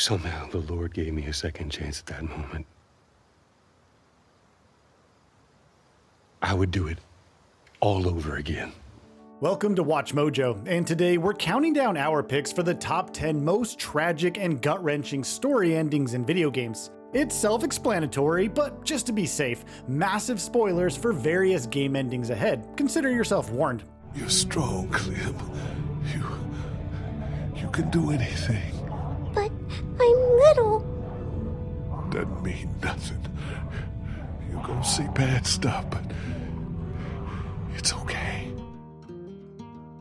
somehow the Lord gave me a second chance at that moment, I would do it all over again. Welcome to Watch Mojo, and today we're counting down our picks for the top 10 most tragic and gut-wrenching story endings in video games. It's self-explanatory, but just to be safe, massive spoilers for various game endings ahead. Consider yourself warned. You're strong, Clem. You can do anything. But I'm little. Doesn't mean nothing. You're gonna see bad stuff, but it's okay.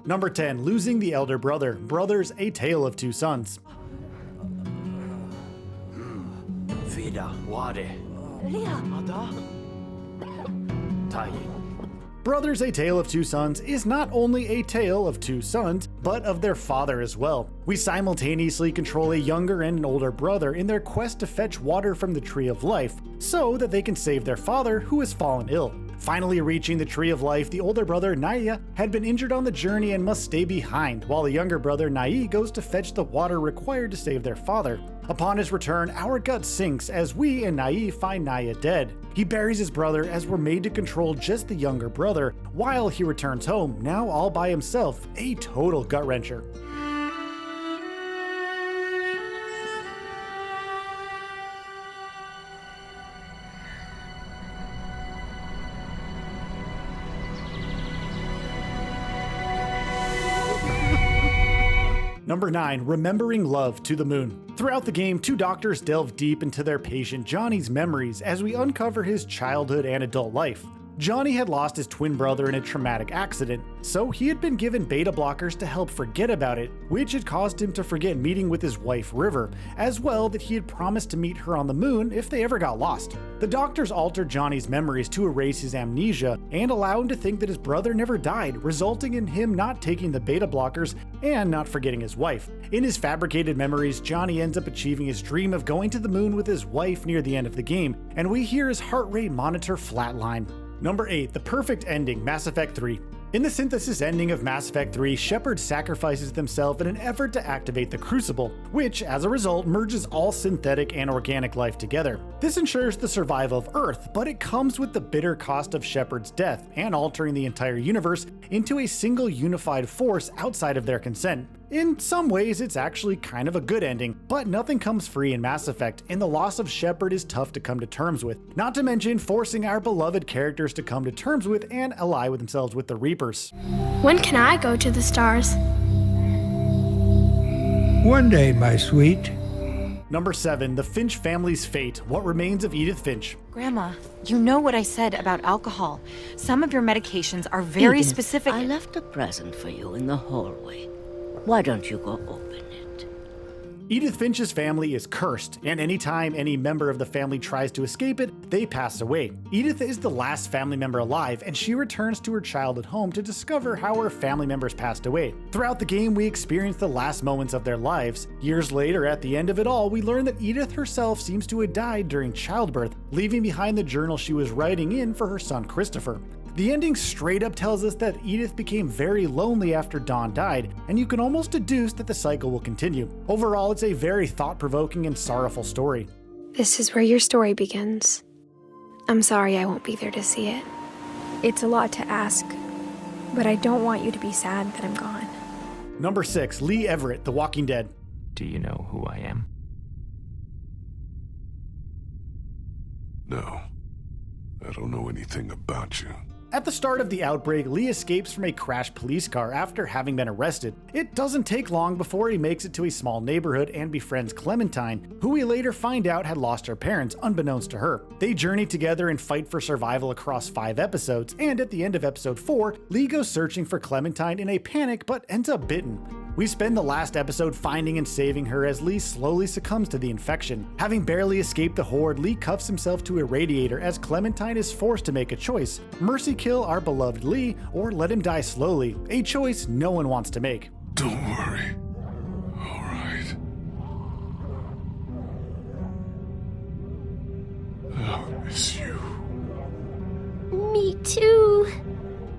Number 10, Losing the Elder Brother. Brothers, A Tale of Two Sons. Brothers, A Tale of Two Sons is not only a tale of two sons, but of their father as well. We simultaneously control a younger and an older brother in their quest to fetch water from the Tree of Life, so that they can save their father who has fallen ill. Finally reaching the Tree of Life, the older brother, Naya, had been injured on the journey and must stay behind, while the younger brother, Nai, goes to fetch the water required to save their father. Upon his return, our gut sinks as we and Nai find Naya dead. He buries his brother as we're made to control just the younger brother, while he returns home, now all by himself, a total gut-wrencher. Number 9, Remembering Love to the Moon. Throughout the game, two doctors delve deep into their patient Johnny's memories as we uncover his childhood and adult life. Johnny had lost his twin brother in a traumatic accident, so he had been given beta blockers to help forget about it, which had caused him to forget meeting with his wife River, as well that he had promised to meet her on the moon if they ever got lost. The doctors altered Johnny's memories to erase his amnesia and allow him to think that his brother never died, resulting in him not taking the beta blockers and not forgetting his wife. In his fabricated memories, Johnny ends up achieving his dream of going to the moon with his wife near the end of the game, and we hear his heart rate monitor flatline. Number 8, The Perfect Ending, Mass Effect 3. In the synthesis ending of Mass Effect 3, Shepard sacrifices himself in an effort to activate the Crucible, which, as a result, merges all synthetic and organic life together. This ensures the survival of Earth, but it comes with the bitter cost of Shepard's death and altering the entire universe into a single unified force outside of their consent. In some ways, it's actually kind of a good ending, but nothing comes free in Mass Effect, and the loss of Shepard is tough to come to terms with, not to mention forcing our beloved characters to come to terms with and ally with themselves with the Reapers. When can I go to the stars? One day, my sweet. Number 7, The Finch Family's Fate, What Remains of Edith Finch. Grandma, you know what I said about alcohol. Some of your medications are very Edith, specific. I left a present for you in the hallway. Why don't you go open it? Edith Finch's family is cursed, and anytime any member of the family tries to escape it, they pass away. Edith is the last family member alive, and she returns to her childhood home to discover how her family members passed away. Throughout the game, we experience the last moments of their lives. Years later, at the end of it all, we learn that Edith herself seems to have died during childbirth, leaving behind the journal she was writing in for her son Christopher. The ending straight up tells us that Edith became very lonely after Dawn died, and you can almost deduce that the cycle will continue. Overall, it's a very thought-provoking and sorrowful story. This is where your story begins. I'm sorry I won't be there to see it. It's a lot to ask, but I don't want you to be sad that I'm gone. Number 6, Lee Everett, The Walking Dead. Do you know who I am? No, I don't know anything about you. At the start of the outbreak, Lee escapes from a crashed police car after having been arrested. It doesn't take long before he makes it to a small neighborhood and befriends Clementine, who we later find out had lost her parents unbeknownst to her. They journey together and fight for survival across 5 episodes, and at the end of episode 4, Lee goes searching for Clementine in a panic but ends up bitten. We spend the last episode finding and saving her as Lee slowly succumbs to the infection. Having barely escaped the horde, Lee cuffs himself to a radiator as Clementine is forced to make a choice: mercy kill our beloved Lee or let him die slowly, a choice no one wants to make. Don't worry. All right. I'll miss you. Me too.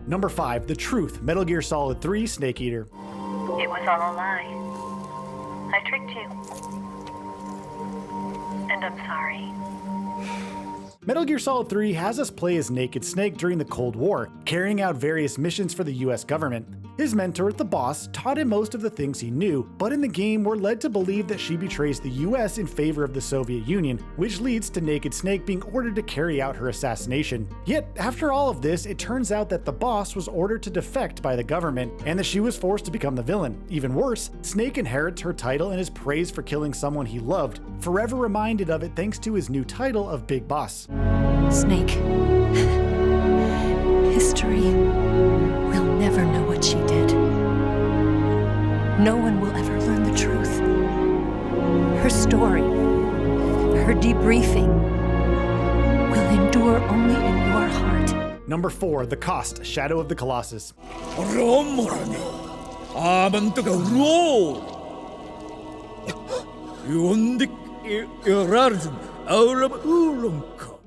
Number 5, The Truth, Metal Gear Solid 3 Snake Eater. It was all a lie. I tricked you. and I'm sorry. Metal Gear Solid 3 has us play as Naked Snake during the Cold War, carrying out various missions for the US government. His mentor, the boss, taught him most of the things he knew, but in the game we're led to believe that she betrays the US in favor of the Soviet Union, which leads to Naked Snake being ordered to carry out her assassination. Yet, after all of this, it turns out that the boss was ordered to defect by the government, and that she was forced to become the villain. Even worse, Snake inherits her title and is praised for killing someone he loved, forever reminded of it thanks to his new title of Big Boss. Snake. History will never know what she did. No one will ever learn the truth. Her story, her debriefing, will endure only in your heart. Number 4, The Cost, Shadow of the Colossus.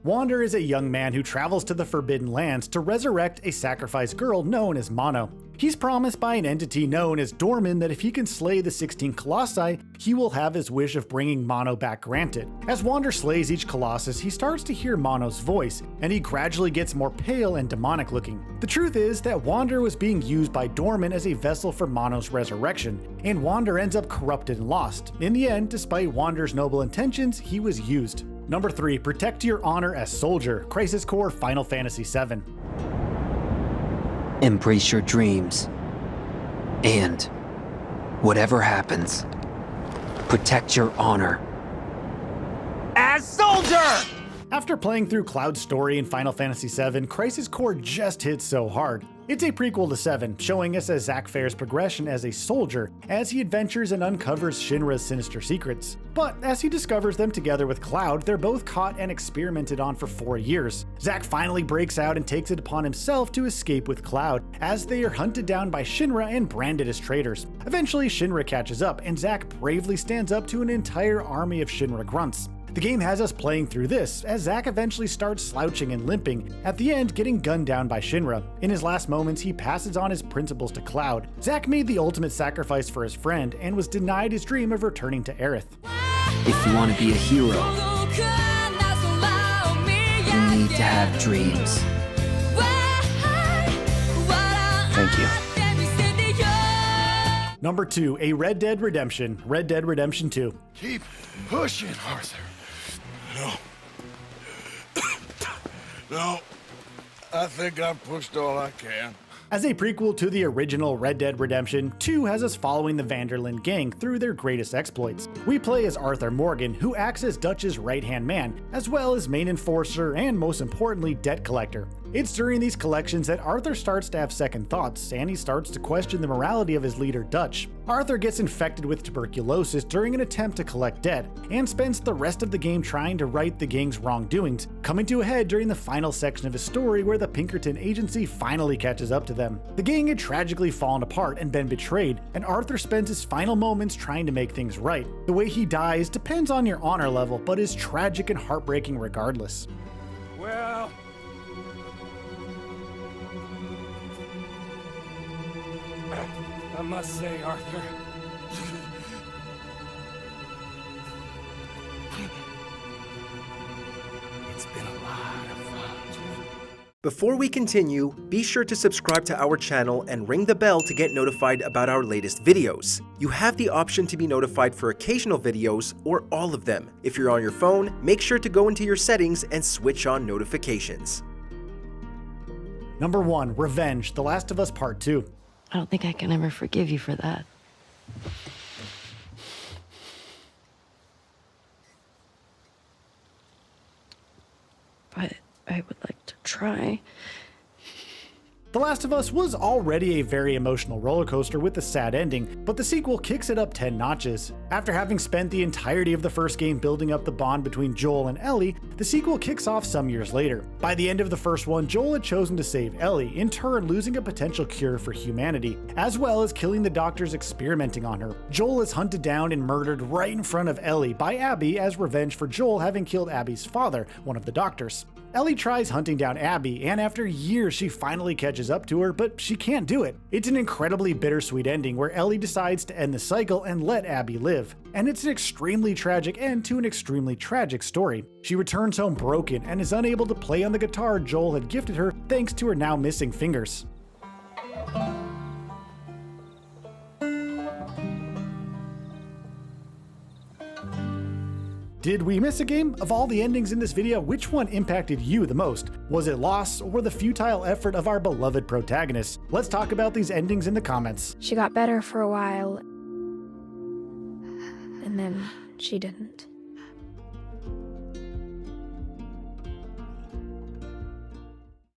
Wander is a young man who travels to the Forbidden Lands to resurrect a sacrificed girl known as Mono. He's promised by an entity known as Dorman that if he can slay the 16 Colossi, he will have his wish of bringing Mono back granted. As Wander slays each Colossus, he starts to hear Mono's voice, and he gradually gets more pale and demonic looking. The truth is that Wander was being used by Dorman as a vessel for Mono's resurrection, and Wander ends up corrupted and lost. In the end, despite Wander's noble intentions, he was used. Number 3, Protect Your Honor as Soldier, Crisis Core Final Fantasy VII. Embrace your dreams. And whatever happens, protect your honor. As Soldier! After playing through Cloud's story in Final Fantasy VII, Crisis Core just hits so hard. It's a prequel to 7, showing us as Zack Fair's progression as a soldier as he adventures and uncovers Shinra's sinister secrets. But as he discovers them together with Cloud, they're both caught and experimented on for 4 years. Zack finally breaks out and takes it upon himself to escape with Cloud, as they are hunted down by Shinra and branded as traitors. Eventually, Shinra catches up, and Zack bravely stands up to an entire army of Shinra grunts. The game has us playing through this, as Zack eventually starts slouching and limping, at the end getting gunned down by Shinra. In his last moments, he passes on his principles to Cloud. Zack made the ultimate sacrifice for his friend, and was denied his dream of returning to Aerith. If you want to be a hero, you need to have dreams. Thank you. Number 2, a Red Dead Redemption, Red Dead Redemption 2. Keep pushing, Arthur. No. No. I think I've pushed all I can. As a prequel to the original Red Dead Redemption, 2 has us following the Vanderlyn gang through their greatest exploits. We play as Arthur Morgan, who acts as Dutch's right-hand man, as well as main enforcer and, most importantly, debt collector. It's during these collections that Arthur starts to have second thoughts, and he starts to question the morality of his leader, Dutch. Arthur gets infected with tuberculosis during an attempt to collect debt, and spends the rest of the game trying to right the gang's wrongdoings, coming to a head during the final section of his story where the Pinkerton agency finally catches up to them. The gang had tragically fallen apart and been betrayed, and Arthur spends his final moments trying to make things right. The way he dies depends on your honor level, but is tragic and heartbreaking regardless. Well, I must say, Arthur, it's been a lot of fun. Before we continue, be sure to subscribe to our channel and ring the bell to get notified about our latest videos. You have the option to be notified for occasional videos or all of them. If you're on your phone, make sure to go into your settings and switch on notifications. Number 1, Revenge, The Last of Us Part 2. I don't think I can ever forgive you for that. But I would like to try. The Last of Us was already a very emotional roller coaster with a sad ending, but the sequel kicks it up 10 notches. After having spent the entirety of the first game building up the bond between Joel and Ellie, the sequel kicks off some years later. By the end of the first one, Joel had chosen to save Ellie, in turn losing a potential cure for humanity, as well as killing the doctors experimenting on her. Joel is hunted down and murdered right in front of Ellie by Abby as revenge for Joel having killed Abby's father, one of the doctors. Ellie tries hunting down Abby, and after years she finally catches up to her, but she can't do it. It's an incredibly bittersweet ending where Ellie decides to end the cycle and let Abby live. And it's an extremely tragic end to an extremely tragic story. She returns home broken and is unable to play on the guitar Joel had gifted her thanks to her now missing fingers. Did we miss a game? Of all the endings in this video, which one impacted you the most? Was it loss or the futile effort of our beloved protagonist? Let's talk about these endings in the comments. She got better for a while, and then she didn't.